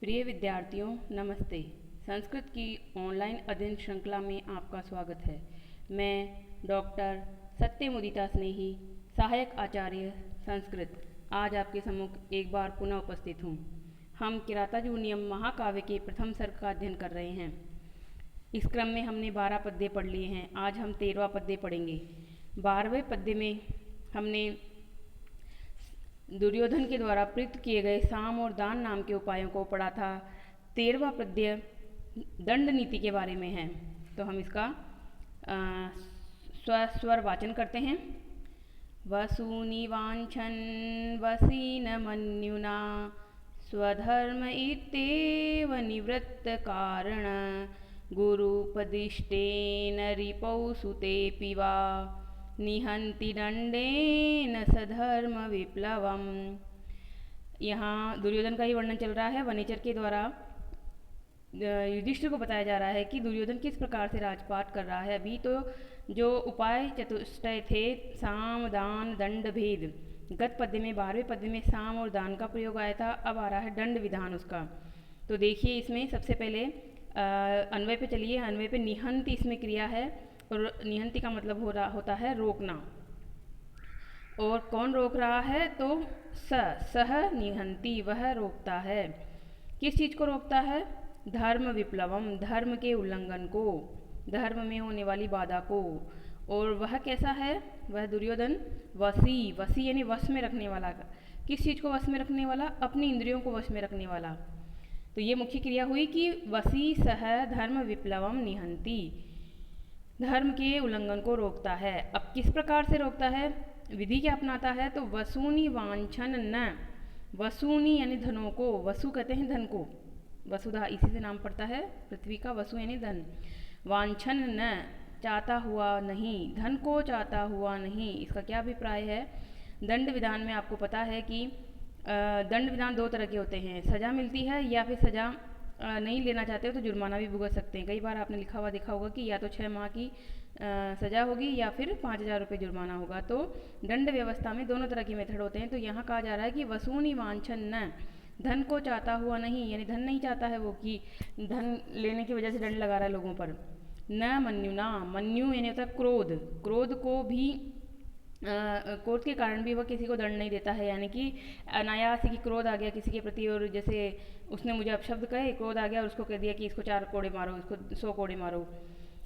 प्रिय विद्यार्थियों, नमस्ते। संस्कृत की ऑनलाइन अध्ययन श्रृंखला में आपका स्वागत है। मैं डॉक्टर सत्यमुदिता स्नेही, सहायक आचार्य संस्कृत, आज आपके सम्मुख एक बार पुनः उपस्थित हूँ। हम किरातार्जुनीयम महाकाव्य के प्रथम सर्ग का अध्ययन कर रहे हैं। इस क्रम में हमने 12 पद्य पढ़ लिए हैं। आज हम 13वां पद्य पढ़ेंगे। 12वें पद्य में हमने दुर्योधन के द्वारा प्रयुक्त किए गए साम और दान नाम के उपायों को पढ़ा था। 13वां पद्य दंड नीति के बारे में है, तो हम इसका स्वर वाचन करते हैं। वसूनि वाञ्छन् वसीन मन्युना स्वधर्म इत्येव निवृत्त कारण गुरुपदिष्टेन रिपौ सुतेऽपि वा निहन्ति दंडेन सधर्म विप्लवम। यहाँ दुर्योधन का ही वर्णन चल रहा है। वनेचर के द्वारा युधिष्ठिर को बताया जा रहा है कि दुर्योधन किस प्रकार से राजपाट कर रहा है। अभी तो जो उपाय चतुष्टय थे, साम दान दंड भेद, गत पद्य में 12वें पद्य में साम और दान का प्रयोग आया था। अब आ रहा है दंड विधान उसका। तो देखिए, इसमें सबसे पहले अन्वय पे चलिए। अन्वय पे निहंत इसमें क्रिया है और निहंती का मतलब होता है रोकना। और कौन रोक रहा है? तो सह निहंती, वह रोकता है। किस चीज़ को रोकता है? धर्म विप्लवम, धर्म के उल्लंघन को, धर्म में होने वाली बाधा को। और वह कैसा है? वह दुर्योधन वसी यानी वश में रखने वाला। किस चीज़ को वश में रखने वाला? अपनी इंद्रियों को वश में रखने वाला। तो ये मुख्य क्रिया हुई कि वसी सह धर्म विप्लवम निहंती, धर्म के उल्लंघन को रोकता है। अब किस प्रकार से रोकता है? विधि क्या अपनाता है? तो वसूनि वांछन न, वसूनि यानी धनों को, वसु कहते हैं धन को, वसुधा इसी से नाम पड़ता है पृथ्वी का, वसु यानी धन। वांछन न, चाहता हुआ नहीं, धन को चाहता हुआ नहीं। इसका क्या अभिप्राय है? दंड विधान में आपको पता है कि दंड विधान 2 तरह के होते हैं। सजा मिलती है या फिर सजा नहीं लेना चाहते हो तो जुर्माना भी भुगत सकते हैं। कई बार आपने लिखा हुआ देखा होगा कि या तो 6 माह की सजा होगी या फिर 5,000 रुपये जुर्माना होगा। तो दंड व्यवस्था में दोनों तरह के मेथड होते हैं। तो यहाँ कहा जा रहा है कि वसूनि वांछन न, धन को चाहता हुआ नहीं, यानी धन नहीं चाहता है वो कि धन लेने की वजह से दंड लगा रहा है लोगों पर। न मन्युना, मन्यु यानी होता है क्रोध, क्रोध को भी क्रोध के कारण भी वह किसी को दंड नहीं देता है। यानी कि अनायास ही क्रोध आ गया किसी के प्रति, और जैसे उसने मुझे अपशब्द कहे, क्रोध आ गया और उसको कह दिया कि इसको 4 कोड़े मारो, इसको 100 कोड़े मारो।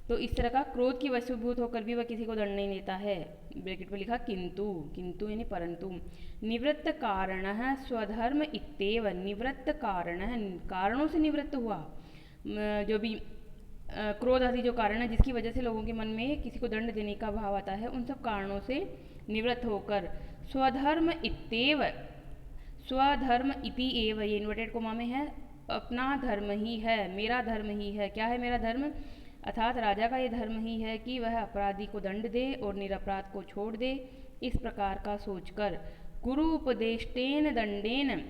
तो इस तरह का क्रोध की वशीभूत होकर भी वह किसी को दंड नहीं देता है। ब्रैकेट में लिखा किंतु, किंतु यानी परंतु। निवृत्त कारण स्वधर्म इत्येव, निवृत्त कारण, कारणों से निवृत्त हुआ। जो भी क्रोध आदि जो कारण है जिसकी वजह से लोगों के मन में किसी को दंड देने का भाव आता है, उन सब कारणों से निवृत्त होकर स्वधर्म इत्येव, स्वधर्म इति एव, ये इन्वर्टेड कोमा में है, अपना धर्म ही है, मेरा धर्म ही है। क्या है मेरा धर्म? अर्थात राजा का ये धर्म ही है कि वह अपराधी को दंड दे और निरपराध को छोड़ दे। इस प्रकार का सोचकर गुरु उपदेष्टेन दंडेन,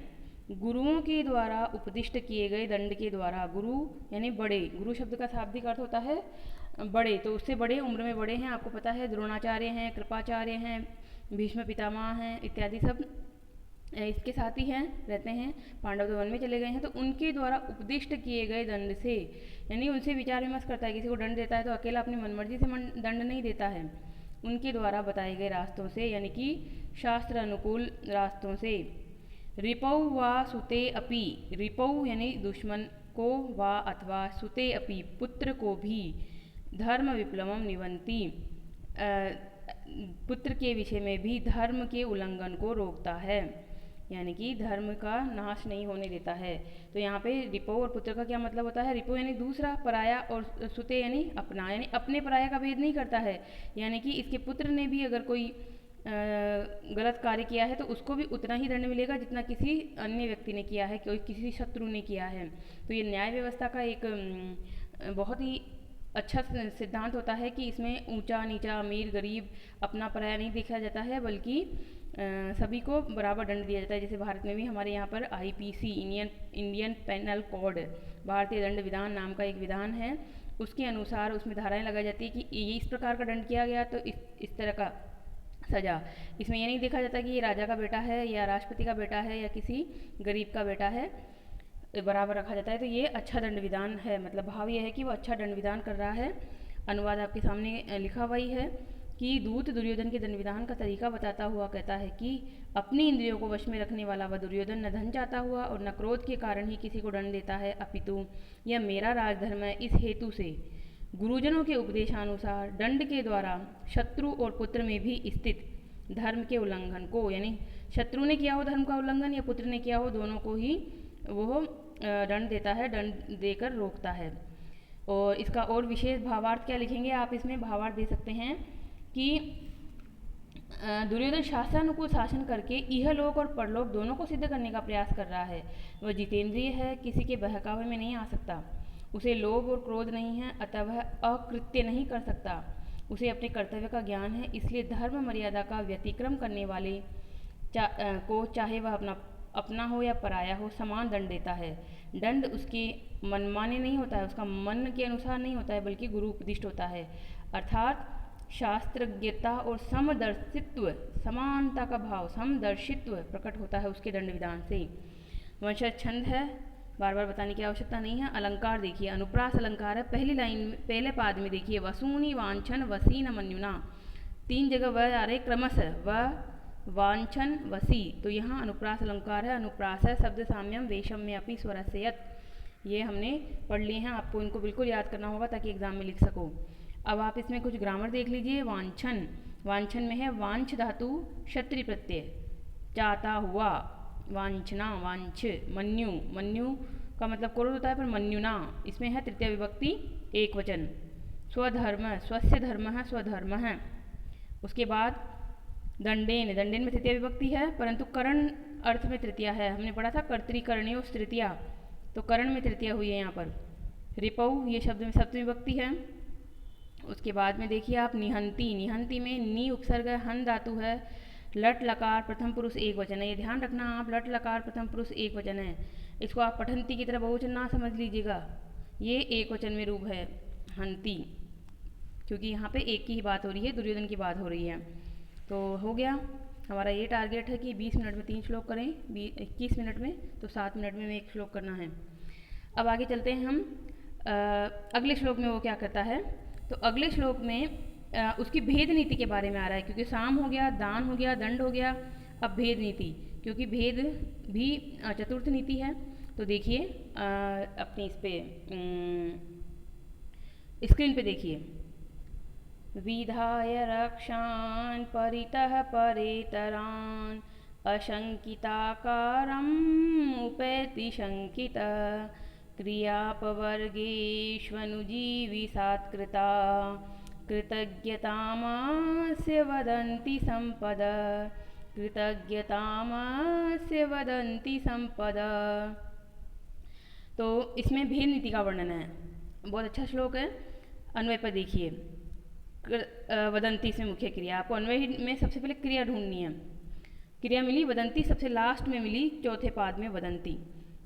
गुरुओं के द्वारा उपदिष्ट किए गए दंड के द्वारा, गुरु यानी बड़े, गुरु शब्द का शाब्दिक अर्थ होता है बड़े, तो उससे बड़े, उम्र में बड़े हैं। आपको पता है द्रोणाचार्य हैं, कृपाचार्य हैं, भीष्म पितामह हैं, इत्यादि सब इसके साथ ही हैं, रहते हैं, पांडव तो वन में चले गए हैं। तो उनके द्वारा उपदिष्ट किए गए दंड से, यानी उनसे विचार विमर्श करता है। किसी को दंड देता है तो अकेला अपनी मनमर्जी से दंड नहीं देता है, उनके द्वारा बताए गए रास्तों से, यानी कि शास्त्र अनुकूल रास्तों से। रिपौ वा सुते अपि, रिपौ यानी दुश्मन को, वा अथवा सुते अपि पुत्र को भी, धर्म विप्लवम निवंती, पुत्र के विषय में भी धर्म के उल्लंघन को रोकता है, यानी कि धर्म का नाश नहीं होने देता है। तो यहाँ पे रिपो और पुत्र का क्या मतलब होता है? रिपो यानी दूसरा, पराया, और सुते यानी अपना, यानी अपने पराया का भेद नहीं करता है। यानी कि इसके पुत्र ने भी अगर कोई गलत कार्य किया है तो उसको भी उतना ही दंड मिलेगा जितना किसी अन्य व्यक्ति ने किया है, कोई किसी शत्रु ने किया है। तो ये न्याय व्यवस्था का एक बहुत ही अच्छा सिद्धांत होता है कि इसमें ऊंचा नीचा, अमीर गरीब, अपना पराया नहीं देखा जाता है, बल्कि सभी को बराबर दंड दिया जाता है। जैसे भारत में भी हमारे यहाँ पर IPC, इंडियन पेनल कोड, भारतीय दंड विधान नाम का एक विधान है, उसके अनुसार उसमें धाराएं लगाई जाती है कि ये इस प्रकार का दंड किया गया तो इस तरह का सजा। इसमें ये नहीं देखा जाता कि ये राजा का बेटा है या राष्ट्रपति का बेटा है या किसी गरीब का बेटा है। बराबर रखा जाता है, तो ये अच्छा दंड विधान है। मतलब भाव ये है कि वो अच्छा दंड विधान कर रहा है। अनुवाद आपके सामने लिखा हुआ ही है कि दूत दुर्योधन के दंड विधान का तरीका बताता हुआ कहता है कि अपनी इंद्रियों को वश में रखने वाला वह दुर्योधन न धन चाहता हुआ और न क्रोध के कारण ही किसी को दंड देता है, अपितु यह मेरा राजधर्म है। इस हेतु से गुरुजनों के उपदेशानुसार दंड के द्वारा शत्रु और पुत्र में भी स्थित धर्म के उल्लंघन को, यानी शत्रु ने किया हो धर्म का उल्लंघन या पुत्र ने किया हो, दोनों को ही वो दंड देता है, दंड देकर रोकता है। और इसका और विशेष भावार्थ क्या लिखेंगे आप? इसमें भावार्थ दे सकते हैं कि दुर्योधन शास्त्रानुकूल शासन करके इहलोक और परलोक दोनों को सिद्ध करने का प्रयास कर रहा है। वह जितेंद्रिय है, किसी के बहकावे में नहीं आ सकता, उसे लोभ और क्रोध नहीं है, अतः वह अकृत्य नहीं कर सकता, उसे अपने कर्तव्य का ज्ञान है, इसलिए धर्म मर्यादा का व्यतिक्रम करने वाले को चाहे वह अपना हो या पराया हो समान दंड देता है। दंड उसके मनमाने नहीं होता है, उसका मन के अनुसार नहीं होता है, बल्कि गुरु उपदिष्ट होता है। अर्थात शास्त्रज्ञता और समदर्शित्व, समानता का भाव, समदर्शित्व प्रकट होता है उसके दंड विधान से। वंशज छंद है, बार बार बताने की आवश्यकता नहीं है। अलंकार देखिए, अनुप्रास अलंकार है, पहली लाइन पहले पाद में देखिए, वसूनी वांछन वसी न मन्युना, 3 जगह वह आ रहे क्रमशः, वह वांछन वसी, तो यहाँ अनुप्रास अलंकार है। अनुप्रास है शब्द साम्यम वेशम में अपनी स्वरस्यत, ये हमने पढ़ लिए हैं, आपको इनको बिल्कुल याद करना होगा ताकि एग्जाम में लिख सको। अब आप इसमें कुछ ग्रामर देख लीजिए। वांछन, वांछन में है वांछ धातु क्षत्रि प्रत्यय, चाहता हुआ, वांछना वांछ, मन्यु, मन्यु का मतलब क्रोध होता है, पर मन्युना इसमें है तृतीय विभक्ति एक वचन। स्वधर्म, स्वस्य धर्म है, स्वधर्म है। उसके बाद दंडेन, दंडेन में तृतीय विभक्ति है, परंतु करण अर्थ में तृतीया है। हमने पढ़ा था कर्तृकरणीय तृतीया, तो करण में तृतीया हुई है यहाँ पर। रिपऊ ये शब्द में सप्तमी विभक्ति है। उसके बाद में देखिए आप निहंती, निहंती में नी उपसर्ग है, हन धातु है, लट लकार प्रथम पुरुष एक वचन है। ये ध्यान रखना आप, लट लकार प्रथम पुरुष एक वचन है, इसको आप पठंती की तरह बहुवचन ना समझ लीजिएगा, ये एक वचन में रूप है हंती, क्योंकि यहाँ पे एक की ही बात हो रही है, दुर्योधन की बात हो रही है। तो हो गया हमारा ये टारगेट है कि 20 मिनट में 3 श्लोक करें, 21 मिनट में तो 7 मिनट में 1 श्लोक करना है। अब आगे चलते हैं हम अगले श्लोक में वो क्या करता है। तो अगले श्लोक में उसकी भेद नीति के बारे में आ रहा है, क्योंकि साम हो गया, दान हो गया, दंड हो गया, अब भेद नीति, क्योंकि भेद भी चतुर्थ नीति है। तो देखिए अपनी इस पे स्क्रीन पे देखिए, विधाय रक्षान् परितः परेतरान् अशंकिताकारम् उपैति शंकितः क्रियापवर्गेष्वनुजीविसात्कृता कृतज्ञतामास्य वदन्ति संपद, कृतज्ञतामास्य वदन्ति संपद। तो इसमें भेद नीति का वर्णन है, बहुत अच्छा श्लोक है। अन्वय पर देखिए, वदंती से मुख्य क्रिया, आपको अन्वय में सबसे पहले क्रिया ढूंढनी है। क्रिया मिली वदंती, सबसे लास्ट में मिली चौथे पाद में वदंती।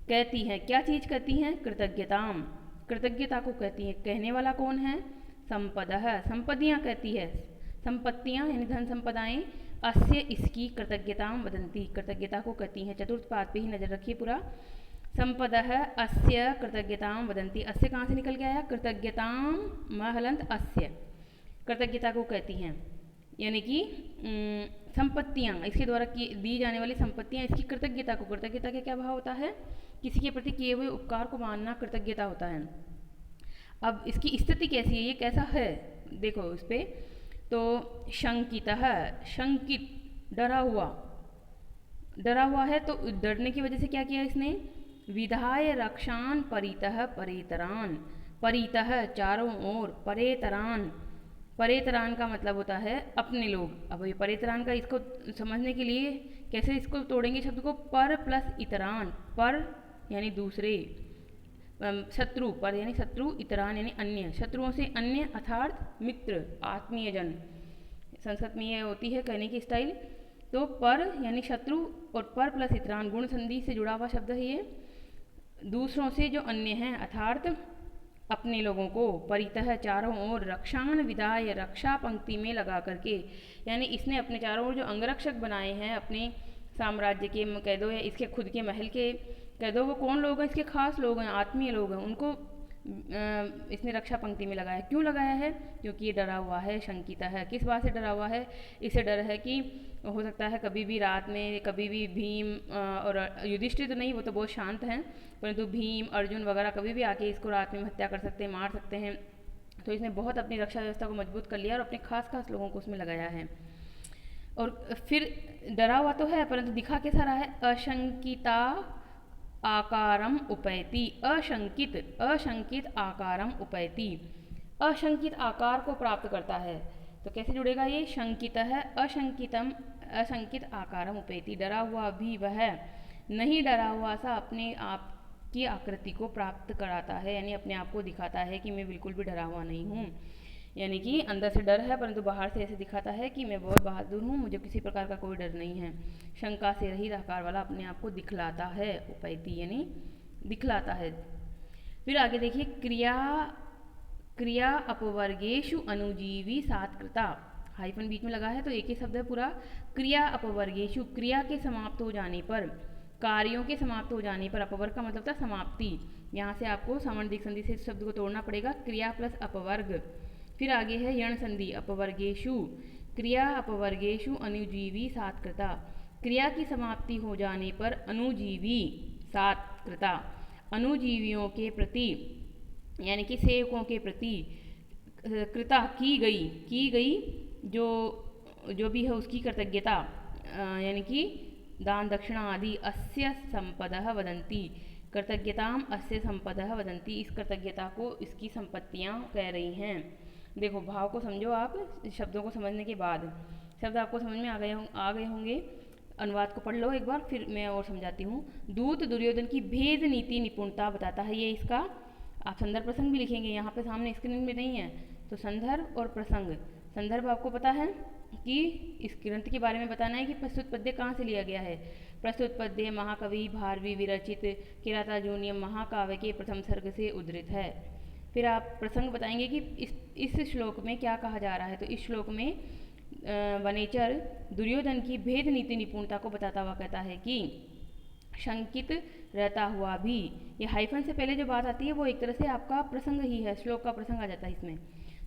कहती है, क्या चीज़ कहती हैं? कृतज्ञताम, कृतज्ञता को कहती है। कहने वाला कौन है? संपदः, संपत्तियाँ कहती है, संपत्तियाँ यानी धन संपदाएं। अस्य इसकी कृतज्ञताम वदंती, कृतज्ञता को कहती हैं। चतुर्थ पाद पे ही नजर रखिए पूरा। संपदः अस्य कृतज्ञताम वदंती, अस्य कहाँ से निकल के आया? कृतज्ञताम महलंत अस्य, कृतज्ञता को कहती हैं, यानी कि संपत्तियाँ, इसके द्वारा दी जाने वाली संपत्तियाँ इसकी कृतज्ञता को, कृतज्ञता का क्या भाव होता है? किसी के प्रति किए हुए उपकार को मानना कृतज्ञता होता है। अब इसकी स्थिति कैसी है, ये कैसा है देखो इस पे। तो शंकितः, शंकित डरा हुआ, डरा हुआ है, तो डरने की वजह से क्या किया इसने? विधाय रक्षान परितः परेतरान, परितः चारों ओर, परेतरान, परेतरान का मतलब होता है अपने लोग। अब ये परेतरान का इसको समझने के लिए कैसे इसको तोड़ेंगे शब्द को? पर प्लस इतरान, पर यानी दूसरे, शत्रु, पर यानी शत्रु, इतरान यानी अन्य, शत्रुओं से अन्य अर्थात मित्र, आत्मीय जन। संस्कृत में ये होती है कहने की स्टाइल। तो पर यानी शत्रु और पर प्लस इतरान गुण संधि से जुड़ा हुआ शब्द है ये। दूसरों से जो अन्य हैं अर्थात अपने लोगों को, परितः चारों ओर, रक्षान विधाय, रक्षा पंक्ति में लगा करके, यानी इसने अपने चारों ओर जो अंगरक्षक बनाए हैं अपने साम्राज्य के, कह दो या इसके खुद के महल के कह दो वो कौन लोग हैं, इसके खास लोग हैं, आत्मीय लोग हैं, उनको इसने रक्षा पंक्ति में लगाया। क्यों लगाया है? क्योंकि ये डरा हुआ है, शंकिता है। किस बात से डरा हुआ है? इसे डर है कि हो सकता है कभी भी रात में, कभी भी भीम और युधिष्ठिर तो नहीं, वो तो बहुत शांत हैं, परंतु भीम, अर्जुन वगैरह कभी भी आके इसको रात में हत्या कर सकते हैं, मार सकते हैं। तो इसने बहुत अपनी रक्षा व्यवस्था को मजबूत कर लिया और अपने खास खास लोगों को उसमें लगाया है। और फिर डरा हुआ तो है, परंतु दिखा कैसा रहा है? अशंकिता आकारम उपैति, अशंकित आकारम उपैति, अशंकित आकार को प्राप्त करता है। तो कैसे जुड़ेगा ये? शंकित है, अशंकित आकारम उपैति, डरा हुआ भी वह नहीं डरा हुआ सा अपने आप की आकृति को प्राप्त कराता है, यानी अपने आप को दिखाता है कि मैं बिल्कुल भी डरा हुआ नहीं हूँ। यानी कि अंदर से डर है, परंतु बाहर से ऐसे दिखाता है कि मैं बहुत बहादुर हूँ, मुझे किसी प्रकार का कोई डर नहीं है। शंका से रहित आकार वाला अपने आप को दिखलाता है, उपैति यानी दिखलाता है। फिर आगे देखिए, क्रिया अपवर्गेषु अनुजीवी सात्कृता, हाइफन बीच में लगा है तो एक ही शब्द है पूरा। क्रिया अपवर्गेषु, क्रिया के समाप्त हो जाने पर, कार्यों के समाप्त हो जाने पर, अपवर्ग का मतलब था समाप्ति, यहाँ से आपको समवर्धिक संधि से शब्द को तोड़ना पड़ेगा, क्रिया प्लस अपवर्ग। फिर आगे है यण संधि, अपवर्गेषु, क्रिया अपवर्गेषु अनुजीवी सात्कृता, क्रिया की समाप्ति हो जाने पर अनुजीवी सात्कृता, अनुजीवियों के प्रति यानी कि सेवकों के प्रति कृता की गई जो भी है उसकी कृतज्ञता, यानी कि दान दक्षिणा आदि, अस्य संपदः वदन्ति, कृतज्ञताम अस्य संपदः वदन्ति, इस कृतज्ञता को इसकी संपत्तियाँ कह रही हैं। देखो भाव को समझो आप, शब्दों को समझने के बाद शब्द आपको समझ में आ गए होंगे। अनुवाद को पढ़ लो एक बार, फिर मैं और समझाती हूँ। दूत दुर्योधन की भेद नीति निपुणता बताता है ये इसका। आप संदर्भ प्रसंग भी लिखेंगे, यहाँ पे सामने स्क्रीन में नहीं है, तो संदर्भ और प्रसंग। संदर्भ आपको पता है कि इस ग्रंथ के बारे में बताना है कि प्रस्तुत पद्य कहाँ से लिया गया है। प्रस्तुत पद्य महाकवि भारवी विरचित किरातार्जुनीय महाकाव्य के प्रथम सर्ग से उद्धृत है। फिर आप प्रसंग बताएंगे कि इस श्लोक में क्या कहा जा रहा है। तो इस श्लोक में वनेचर दुर्योधन की भेद नीति निपुणता को बताता हुआ कहता है कि शंकित रहता हुआ भी, ये हाइफन से पहले जो बात आती है वो एक तरह से आपका प्रसंग ही है, श्लोक का प्रसंग आ जाता है इसमें।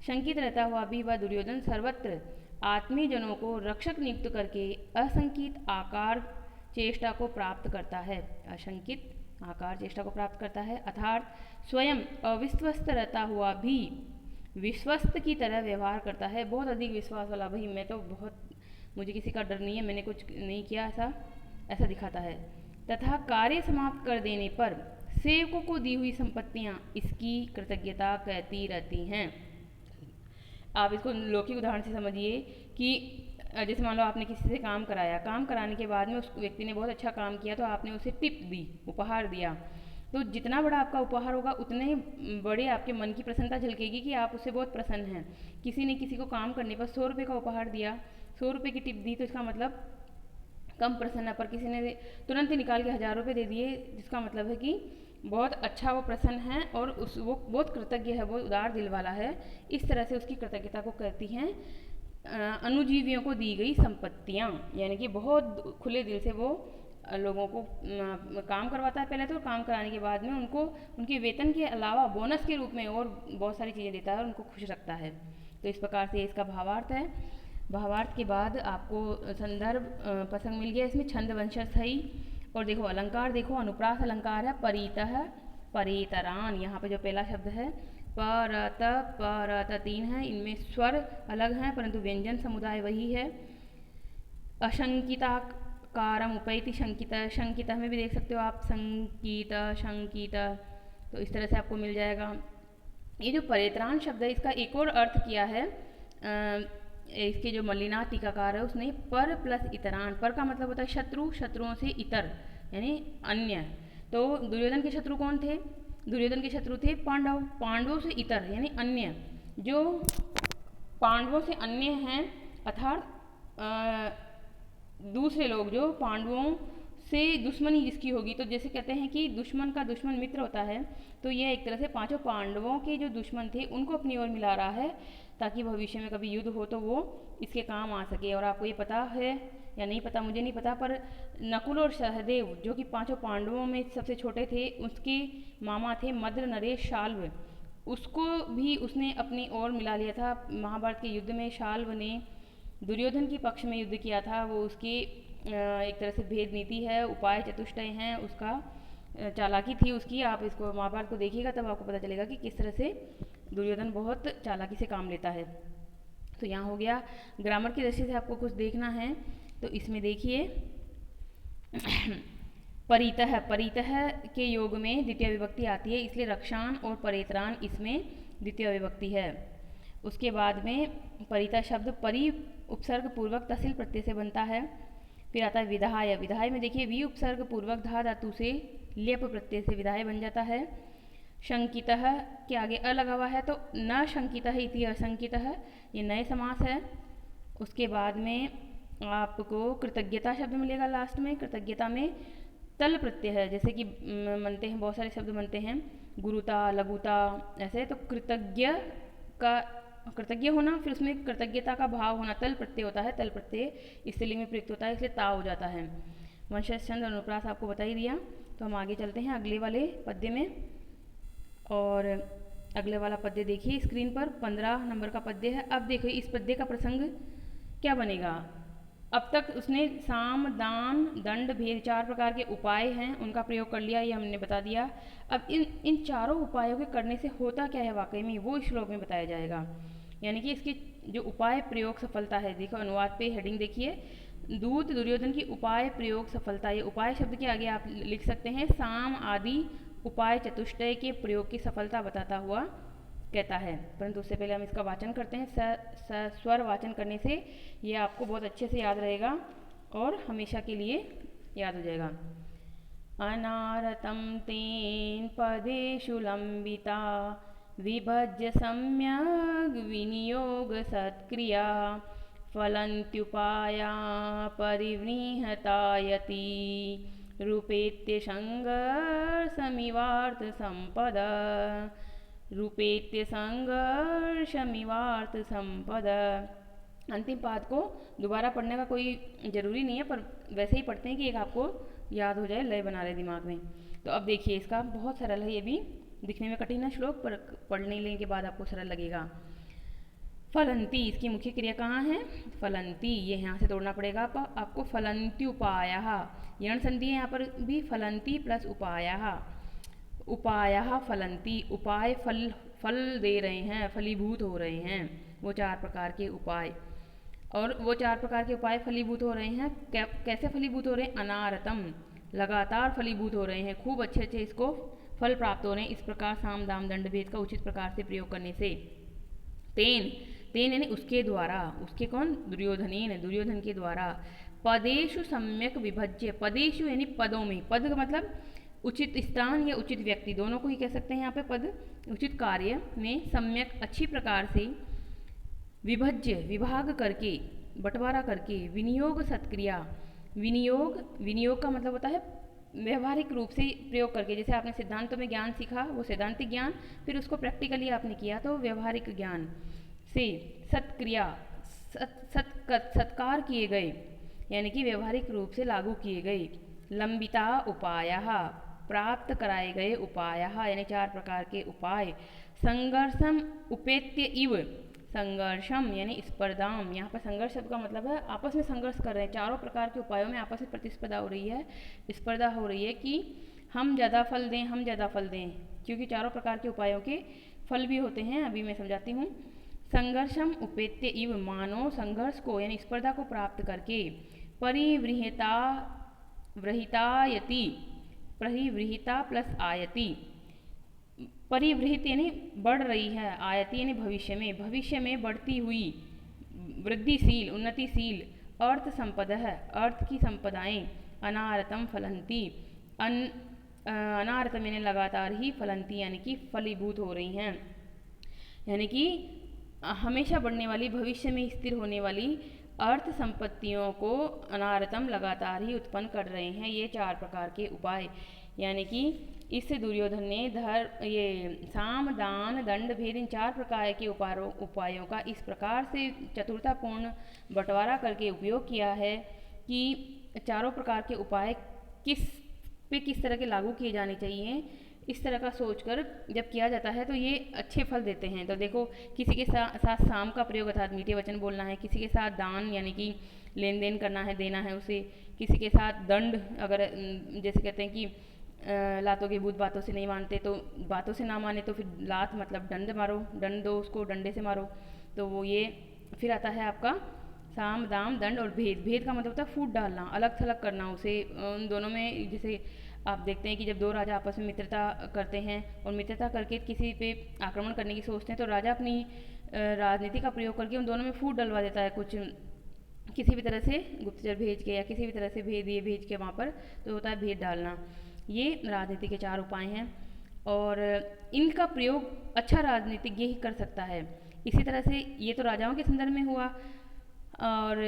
शंकित रहता हुआ भी वह दुर्योधन सर्वत्र आत्मीय जनों को रक्षक नियुक्त करके असंकित आकार चेष्टा को प्राप्त करता है, अशंकित आकार चेष्टा को प्राप्त करता है, अर्थात स्वयं अविश्वस्त रहता हुआ भी विश्वस्त की तरह व्यवहार करता है। बहुत अधिक विश्वास वाला, भाई मैं तो बहुत, मुझे किसी का डर नहीं है, मैंने कुछ नहीं किया, ऐसा दिखाता है। तथा कार्य समाप्त कर देने पर सेवकों को दी हुई संपत्तियां इसकी कृतज्ञता कहती रहती हैं। आप इसको लौकिक उदाहरण से समझिए कि जैसे मान लो आपने किसी से काम कराया, काम कराने के बाद में उस व्यक्ति ने बहुत अच्छा काम किया तो आपने उसे टिप दी, उपहार दिया। तो जितना बड़ा आपका उपहार होगा उतने बड़े आपके मन की प्रसन्नता झलकेगी कि आप उससे बहुत प्रसन्न हैं। किसी ने किसी को काम करने पर 100 रुपये का उपहार दिया, 100 रुपये की टिप दी, तो इसका मतलब कम प्रसन्न है। पर किसी ने तुरंत ही निकाल के 1000 रुपये दे दिए, जिसका मतलब है कि बहुत अच्छा वो प्रसन्न है और वो बहुत कृतज्ञ है, बहुत उदार दिल वाला है। इस तरह से उसकी कृतज्ञता को कहती हैं अनुजीवियों को दी गई संपत्तियाँ, यानी कि बहुत खुले दिल से वो लोगों को काम करवाता है पहले तो, काम कराने के बाद में उनको उनके वेतन के अलावा बोनस के रूप में और बहुत सारी चीज़ें देता है और उनको खुश रखता है। तो इस प्रकार से इसका भावार्थ है। भावार्थ के बाद आपको संदर्भ प्रसंग मिल गया, इसमें छंद वंशज है। और देखो अलंकार, देखो अनुप्रास अलंकार है, परीतः परेतरान, यहाँ पे जो पहला शब्द है परत परत 3 है, इनमें स्वर अलग हैं परंतु व्यंजन समुदाय वही है। अशंकिताकारम उपैति शंकित, शंकित में भी देख सकते हो आप, संकित शंकित, तो इस तरह से आपको मिल जाएगा। ये जो परेतरान शब्द है इसका एक और अर्थ किया है, इसके जो मल्लिनाथ टीकाकार है उसने पर प्लस इतरान, पर का मतलब होता है शत्रु, शत्रुओं से इतर यानी अन्य। तो दुर्योधन के शत्रु कौन थे? दुर्योधन के शत्रु थे पांडव, पांडवों से इतर यानी अन्य, जो पांडवों से अन्य हैं, अर्थात दूसरे लोग जो पांडवों से दुश्मनी जिसकी होगी। तो जैसे कहते हैं कि दुश्मन का दुश्मन मित्र होता है, तो यह एक तरह से पांचों पांडवों के जो दुश्मन थे उनको अपनी ओर मिला रहा है ताकि भविष्य में कभी युद्ध हो तो वो इसके काम आ सके। और आपको ये पता है या नहीं पता, मुझे नहीं पता, पर नकुल और सहदेव जो कि पांचों पांडवों में सबसे छोटे थे, उसके मामा थे मद्र नरेश शाल्व, उसको भी उसने अपनी ओर मिला लिया था। महाभारत के युद्ध में शाल्व ने दुर्योधन के पक्ष में युद्ध किया था। वो उसकी एक तरह से भेद नीति है, उपाय चतुष्टय हैं, उसका चालाकी थी उसकी। आप इसको महाभारत को देखिएगा तब आपको पता चलेगा कि किस तरह से दुर्योधन बहुत चालाकी से काम लेता है। तो यहाँ हो गया। ग्रामर की दृष्टि से आपको कुछ देखना है तो इसमें देखिए परितः, परितः के योग में द्वितीय विभक्ति आती है, इसलिए रक्षान और परेतरान इसमें द्वितीय विभक्ति है। उसके बाद में परितः शब्द परि उपसर्ग पूर्वक तहसील प्रत्यय से बनता है। फिर आता है विधाय। विधाय में देखिए वी उपसर्ग पूर्वक धा धातु से लेप प्रत्यय से विधाय बन जाता है। शंकितः के आगे अ लगा हुआ है तो न शंकितः इति अशंकितः, ये नए समास है। उसके बाद में आपको कृतज्ञता शब्द मिलेगा लास्ट में। कृतज्ञता में तल प्रत्यय है, जैसे कि बनते हैं बहुत सारे शब्द बनते हैं गुरुता, लघुता, ऐसे। तो कृतज्ञ होना, फिर उसमें कृतज्ञता का भाव होना, तल प्रत्यय होता है। तल प्रत्यय स्त्रीलिंग में प्रयुक्त होता है, इसलिए ता हो जाता है। वंशज छंद अनुप्रास आपको बता ही दिया। तो हम आगे चलते हैं अगले वाले पद्य में। और अगले वाला पद्य देखिए स्क्रीन पर, 15 नंबर का पद्य है। अब देखिए इस पद्य का प्रसंग क्या बनेगा। अब तक उसने साम, दान, दंड, भेद 4 प्रकार के उपाय हैं उनका प्रयोग कर लिया, ये हमने बता दिया। अब इन चारों उपायों के करने से होता क्या है वाकई में, वो इस श्लोक में बताया जाएगा। यानी कि इसकी जो उपाय प्रयोग सफलता है, देखो अनुवाद पे हेडिंग देखिए, दूत दुर्योधन की उपाय प्रयोग सफलता। ये उपाय शब्द के आगे आप लिख सकते हैं साम आदि उपाय चतुष्टय के प्रयोग की सफलता बताता हुआ कहता है। परंतु उससे पहले हम इसका वाचन करते हैं। स्वर वाचन करने से ये आपको बहुत अच्छे से याद रहेगा और हमेशा के लिए याद हो जाएगा। अनारतं तेन पदेषु लंबिता विभज्य सम्यग् विनियोग सत्क्रिया फलन्त्युपाया परिव्रीहतायति रूपेत्य संघर्षमिवार्थ संपद। रूपेत्य संघर्षमिवार्थ संपद। अंतिम पाद को दोबारा पढ़ने का कोई ज़रूरी नहीं है, पर वैसे ही पढ़ते हैं कि एक आपको याद हो जाए, लय बना रहे दिमाग में। तो अब देखिए इसका बहुत सरल है, ये भी दिखने में कठिन है श्लोक, पर पढ़ने लेने के बाद आपको सरल लगेगा। फलंती, इसकी मुख्य क्रिया कहाँ है, फलंती, ये यहाँ से तोड़ना पड़ेगा आपको। फलंत्युपायः, यण संधि है यहाँ पर भी, फलंती प्लस उपायः। उपायः फलंती, उपाय फल दे रहे हैं, फलीभूत हो रहे हैं, वो 4 प्रकार के उपाय। और वो 4 प्रकार के उपाय फलीभूत हो रहे हैं, कैसे फलीभूत हो रहे हैं, अनारतम, लगातार फलीभूत हो रहे हैं, खूब अच्छे अच्छे इसको फल प्राप्त हो रहे हैं। इस प्रकार साम दाम दंड भेद का उचित प्रकार से प्रयोग करने से। तेन, तेन यानी उसके द्वारा, उसके कौन, दुर्योधनेन, दुर्योधन के द्वारा। पदेषु सम्यक विभज्य, पदेषु यानी पदों में, पद का मतलब उचित स्थान या उचित व्यक्ति, दोनों को ही कह सकते हैं यहाँ पे पद। उचित कार्य में सम्यक अच्छी प्रकार से, विभज्य विभाग करके, बंटवारा करके, विनियोग सत्क्रिया, विनियोग का मतलब होता है व्यवहारिक रूप से प्रयोग करके। जैसे आपने सिद्धांतों में ज्ञान सीखा, वो सैद्धांतिक ज्ञान, फिर उसको प्रैक्टिकली आपने किया तो व्यवहारिक ज्ञान से। सत्क्रिया, सत्कार किए गए, यानी कि व्यवहारिक रूप से लागू किए गए। लंबिता उपायः, प्राप्त कराए गए उपायः, यानी 4 प्रकार के उपाय। संघर्षम उपेत्य इव, संघर्षम यानी स्पर्धाम, यहाँ पर संघर्ष शब्द का मतलब है आपस में संघर्ष कर रहे हैं, 4 प्रकार के उपायों में आपस में प्रतिस्पर्धा हो रही है, स्पर्धा हो रही है कि हम ज़्यादा फल दें, हम ज़्यादा फल दें, क्योंकि 4 प्रकार के उपायों के फल भी होते हैं, अभी मैं समझाती हूँ। संघर्षम उपेत्य इव, मानो संघर्ष को यानी स्पर्धा को प्राप्त करके, परिवृहिता व्रहितायति, परिवृहिता प्लस आयति, परिवृहित यानी बढ़ रही है, आयति यानी भविष्य में बढ़ती हुई, वृद्धिशील, उन्नतिशील। अर्थ संपद है, अर्थ की संपदाएं। अनारतम फलंती, अनारतम यानी लगातार ही, फलंती यानी कि फलीभूत हो रही हैं, यानी कि हमेशा बढ़ने वाली, भविष्य में स्थिर होने वाली अर्थ संपत्तियों को अनारतम लगातार ही उत्पन्न कर रहे हैं ये 4 प्रकार के उपाय। यानी कि इससे दुर्योधन ने ये साम दान दंड भेद इन 4 प्रकार के उपायों का इस प्रकार से चतुरतापूर्ण बंटवारा करके उपयोग किया है कि चारों प्रकार के उपाय किस तरह के लागू किए जाने चाहिए, इस तरह का सोचकर जब किया जाता है तो ये अच्छे फल देते हैं। तो देखो, किसी के साथ साम का प्रयोग अर्थात मीठे वचन बोलना है, किसी के साथ दान यानी कि लेन देन करना है, देना है उसे, किसी के साथ दंड, अगर जैसे कहते हैं कि लातों के भूत बातों से नहीं मानते, तो बातों से ना माने तो फिर लात मतलब दंड मारो, दंड दो उसको, डंडे से मारो। तो वो ये फिर आता है आपका साम दाम दंड और भेद। भेद का मतलब होता है फूट डालना, अलग थलग करना उसे उन दोनों में। जैसे आप देखते हैं कि जब दो राजा आपस में मित्रता करते हैं और मित्रता करके किसी पे आक्रमण करने की सोचते हैं, तो राजा अपनी राजनीति का प्रयोग करके उन दोनों में फूट डलवा देता है, कुछ किसी भी तरह से गुप्तचर भेज के या किसी भी तरह से भेज के वहाँ पर, तो होता है भेद डालना। ये राजनीति के 4 उपाय हैं और इनका प्रयोग अच्छा राजनीतिज्ञ ही कर सकता है। इसी तरह से ये तो राजाओं के संदर्भ में हुआ, और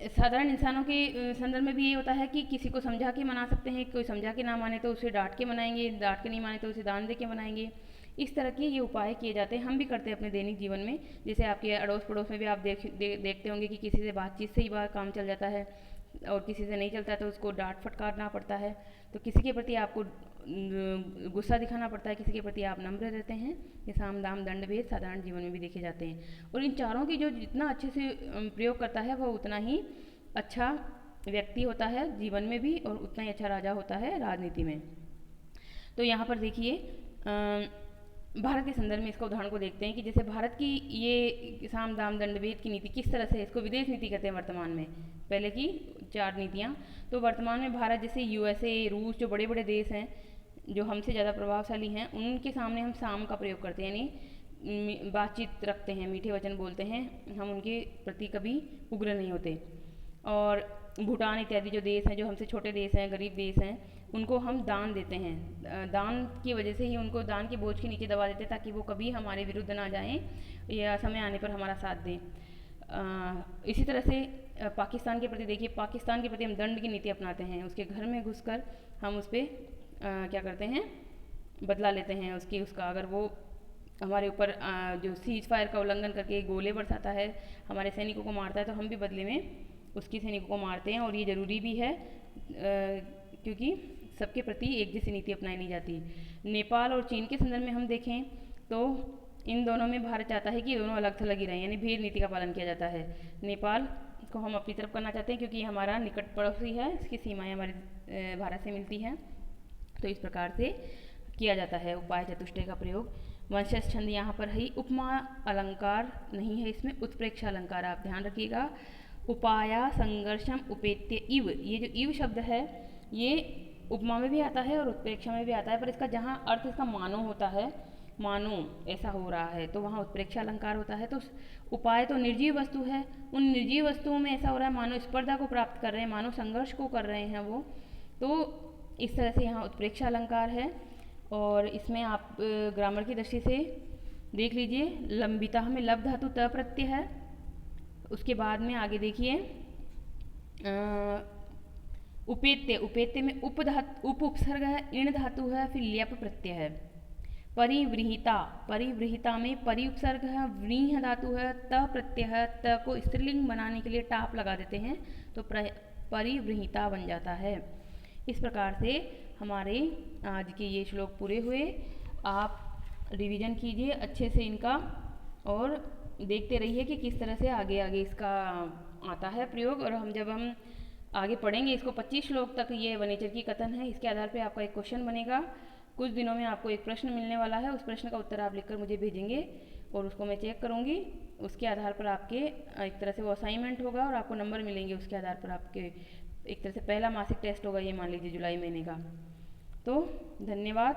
साधारण इंसानों के संदर्भ में भी ये होता है कि किसी को समझा के मना सकते हैं, कोई समझा के ना माने तो उसे डांट के मनाएंगे, डांट के नहीं माने तो उसे दान दे के मनाएंगे। इस तरह के ये उपाय किए जाते हैं, हम भी करते हैं अपने दैनिक जीवन में। जैसे आपके अड़ोस पड़ोस में भी आप देखते होंगे कि किसी से बातचीत से ही बात काम चल जाता है और किसी से नहीं चलता तो उसको डांट फटकारना पड़ता है। तो किसी के प्रति आपको गुस्सा दिखाना पड़ता है, किसी के प्रति आप नम्र रहते हैं। ये साम दाम दंड भेद साधारण जीवन में भी देखे जाते हैं। और इन चारों की जो जितना अच्छे से प्रयोग करता है वह उतना ही अच्छा व्यक्ति होता है जीवन में भी, और उतना ही अच्छा राजा होता है राजनीति में। तो यहाँ पर देखिए भारत के संदर्भ में इसका उदाहरण को देखते हैं कि जैसे भारत की ये साम दाम दंड भेद की नीति किस तरह से, इसको विदेश नीति कहते हैं वर्तमान में, पहले की 4 नीतियाँ। तो वर्तमान में भारत जैसे यूएसए, रूस, जो बड़े बड़े देश हैं जो हमसे ज़्यादा प्रभावशाली हैं, उनके सामने हम साम का प्रयोग करते हैं, यानी बातचीत रखते हैं, मीठे वचन बोलते हैं, हम उनके प्रति कभी उग्र नहीं होते। और भूटान इत्यादि जो देश हैं, जो हमसे छोटे देश हैं, गरीब देश हैं, उनको हम दान देते हैं। दान की वजह से ही उनको दान के बोझ के नीचे दबा देते हैं ताकि वो कभी हमारे विरुद्ध ना जाएं या समय आने पर हमारा साथ दें। इसी तरह से पाकिस्तान के प्रति देखिए, पाकिस्तान के प्रति हम दंड की नीति अपनाते हैं, उसके घर में घुसकर हम उस पर क्या करते हैं, बदला लेते हैं उसका अगर वो हमारे ऊपर जो सीज फायर का उल्लंघन करके गोले बरसाता है, हमारे सैनिकों को मारता है, तो हम भी बदले में उसकी सैनिकों को मारते हैं। और ये ज़रूरी भी है क्योंकि सबके प्रति एक जैसी नीति अपनाई नहीं जाती। नेपाल और चीन के संदर्भ में हम देखें तो इन दोनों में भारत चाहता है कि दोनों अलग थलग ही रहें, यानी भेद नीति का पालन किया जाता है। नेपाल को हम अपनी तरफ करना चाहते हैं क्योंकि हमारा निकट पड़ोसी है, इसकी सीमाएं हमारे भारत से मिलती हैं। तो इस प्रकार से किया जाता है उपाय चतुष्टय का प्रयोग। वंशज छंद यहाँ पर है, उपमा अलंकार नहीं है इसमें, उत्प्रेक्ष अलंकार आप ध्यान रखिएगा। उपाया संघर्षम उपेत्य इव, ये जो इव शब्द है ये उपमा में भी आता है और उत्प्रेक्षा में भी आता है, पर इसका जहाँ अर्थ इसका मानो होता है, मानो ऐसा हो रहा है, तो वहाँ उत्प्रेक्षा अलंकार होता है। तो उपाय तो निर्जीव वस्तु है, उन निर्जीव वस्तुओं में ऐसा हो रहा है मानो स्पर्धा को प्राप्त कर रहे हैं, मानो संघर्ष को कर रहे हैं वो, तो इस तरह से यहाँ उत्प्रेक्षा अलंकार है। और इसमें आप ग्रामर की दृष्टि से देख लीजिए, लंबिता में लब धातु त प्रत्यय है, उसके बाद में आगे देखिए उपेत्य, उपेत्य में उप उपसर्ग है, इण धातु है, फिर ल्यप प्रत्यय है। परिवृहिता, परिवृहिता में परि उपसर्ग है, व्रीह धातु है, त प्रत्यय है, त को स्त्रीलिंग बनाने के लिए टाप लगा देते हैं तो परिवृहिता बन जाता है। इस प्रकार से हमारे आज के ये श्लोक पूरे हुए। आप रिवीजन कीजिए अच्छे से इनका और देखते रहिए कि किस तरह से आगे आगे इसका आता है प्रयोग। और जब हम आगे पढ़ेंगे इसको 25 श्लोक तक, ये वनेचर की कथन है, इसके आधार पे आपका एक क्वेश्चन बनेगा। कुछ दिनों में आपको एक प्रश्न मिलने वाला है, उस प्रश्न का उत्तर आप लिखकर मुझे भेजेंगे और उसको मैं चेक करूँगी। उसके आधार पर आपके एक तरह से वो असाइनमेंट होगा और आपको नंबर मिलेंगे, उसके आधार पर आपके एक तरह से पहला मासिक टेस्ट होगा ये, मान लीजिए जुलाई महीने का। तो धन्यवाद।